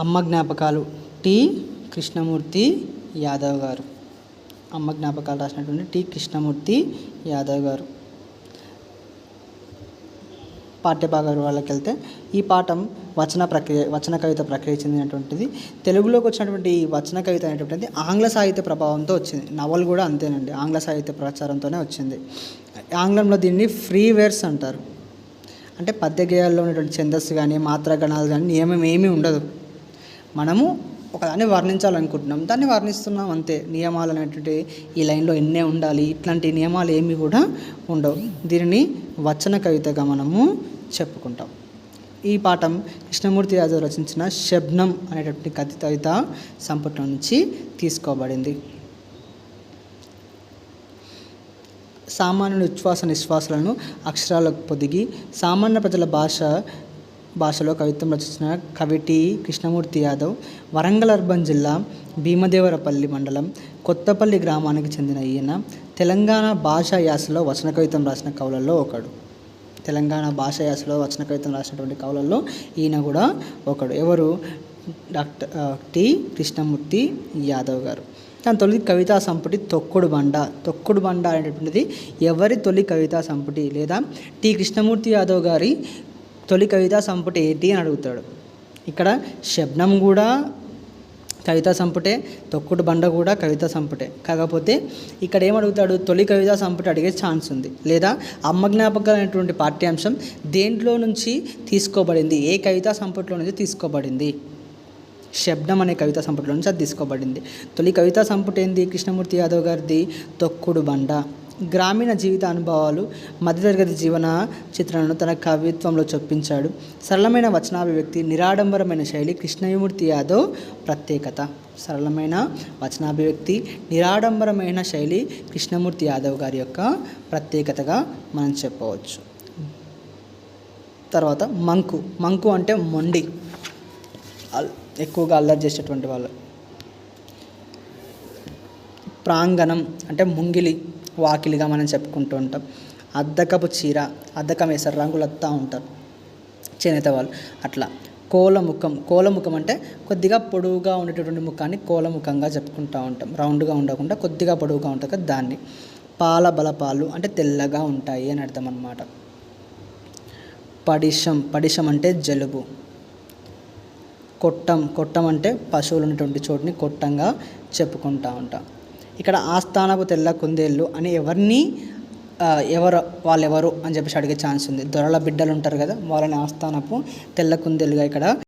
అమ్మ జ్ఞాపకాలు టి కృష్ణమూర్తి యాదవ్ గారు. అమ్మ జ్ఞాపకాలు రాసినటువంటి టి కృష్ణమూర్తి యాదవ్ గారు. పాఠ్యభాగం వాళ్ళకి వెళ్తే ఈ పాఠం వచన కవిత ప్రక్రియ చెందినటువంటిది. తెలుగులోకి వచ్చినటువంటి ఈ వచన కవిత అనేటువంటిది ఆంగ్ల సాహిత్య ప్రభావంతో వచ్చింది. నవల్ కూడా అంతేనండి, ఆంగ్ల సాహిత్య ప్రచారంతోనే వచ్చింది. ఆంగ్లంలో దీన్ని ఫ్రీ వేర్స్ అంటారు. అంటే పద్య గేయాల్లో ఉన్నటువంటి ఛందస్సు కానీ మాత్రాగణాలు కానీ నియమం ఏమీ ఉండదు. మనము ఒకదాన్ని వర్ణించాలనుకుంటున్నాం, దాన్ని వర్ణిస్తున్నాం అంతే. నియమాలు అనేటువంటి ఈ లైన్లో ఎన్నే ఉండాలి, ఇట్లాంటి నియమాలు ఏమీ కూడా ఉండవు. దీనిని వచన కవితగా మనము చెప్పుకుంటాం. ఈ పాఠం కృష్ణమూర్తి యాదవ్ రచించిన శబ్నం అనేటువంటి కవిత సంపుటం నుంచి తీసుకోబడింది. సామాన్యుని ఉచ్ఛ్వాస నిశ్వాసాలను అక్షరాలకు పొదిగి సామాన్య ప్రజల భాషలో కవిత్వం రచించిన కవి టి కృష్ణమూర్తి యాదవ్ వరంగల్ అర్బన్ జిల్లా భీమదేవరపల్లి మండలం కొత్తపల్లి గ్రామానికి చెందిన ఈయన తెలంగాణ భాషా యాసలో వచన కవిత్వం రాసిన కవులలో ఒకడు. తెలంగాణ భాషా యాసలో వచన కవిత్వం రాసినటువంటి కవులలో ఈయన కూడా ఒకడు. ఎవరు? డాక్టర్ టి కృష్ణమూర్తి యాదవ్ గారు. తన తొలి కవితా సంపుటి తొక్కుడు బండ అనేటువంటిది ఎవరి తొలి కవితా సంపుటి లేదా టి కృష్ణమూర్తి యాదవ్ గారి తొలి కవితా సంపుటి ఏంటి అని అడుగుతాడు. ఇక్కడ శబ్నం కూడా కవితా సంపుటే, తొక్కుడు బండ కూడా కవితా సంపుటే. కాకపోతే ఇక్కడ ఏమడుగుతాడు, తొలి కవితా సంపుటి అడిగే ఛాన్స్ ఉంది. లేదా అమ్మ జ్ఞాపకాలు అనేటువంటి పాఠ్యాంశం దేంట్లో నుంచి తీసుకోబడింది, ఏ కవితా సంపుటిలో నుంచి తీసుకోబడింది? శబ్నం అనే కవితా సంపుటిలో నుంచి అది తీసుకోబడింది. తొలి కవితా సంపుటి ఏంది కృష్ణమూర్తి యాదవ్ గారిది? తొక్కుడు బండ. గ్రామీణ జీవిత అనుభవాలు, మధ్యతరగతి జీవన చిత్రణను తన కవిత్వంలో చొప్పించాడు. సరళమైన వచనాభివ్యక్తి, నిరాడంబరమైన శైలి కృష్ణమూర్తి యాదవ్ ప్రత్యేకత. సరళమైన వచనాభివ్యక్తి, నిరాడంబరమైన శైలి కృష్ణమూర్తి యాదవ్ గారి యొక్క ప్రత్యేకతగా మనం చెప్పవచ్చు. తర్వాత మంకు అంటే మొండి, ఎక్కువగా అల్లరి చేసేటువంటి వాళ్ళు. ప్రాంగణం అంటే ముంగిలి, వాకిలిగా మనం చెప్పుకుంటూ ఉంటాం. అద్దకపు చీర, అద్దకం వేస్తారు, రంగులు వస్తూ ఉంటారు చేనేత వాళ్ళు. అట్లా కోలముఖం అంటే కొద్దిగా పొడవుగా ఉండేటటువంటి ముఖాన్ని కోలముఖంగా చెప్పుకుంటూ ఉంటాం. రౌండ్గా ఉండకుండా కొద్దిగా పొడవుగా ఉంటుంది కదా దాన్ని. బలపాలు అంటే తెల్లగా ఉంటాయి అని అర్థం అన్నమాట. పడిశం అంటే జలుబు. కొట్టం అంటే పశువులు ఉన్నటువంటి చోటుని కొట్టంగా చెప్పుకుంటూ ఉంటాం. ఇక్కడ ఆస్థానపు తెల్ల కుందేళ్ళు అని వాళ్ళెవరు అని చెప్పేసి అడిగే ఛాన్స్ ఉంది. దొరల బిడ్డలు ఉంటారు కదా, వాళ్ళని ఆస్థానపు తెల్ల కుందేలుగా ఇక్కడ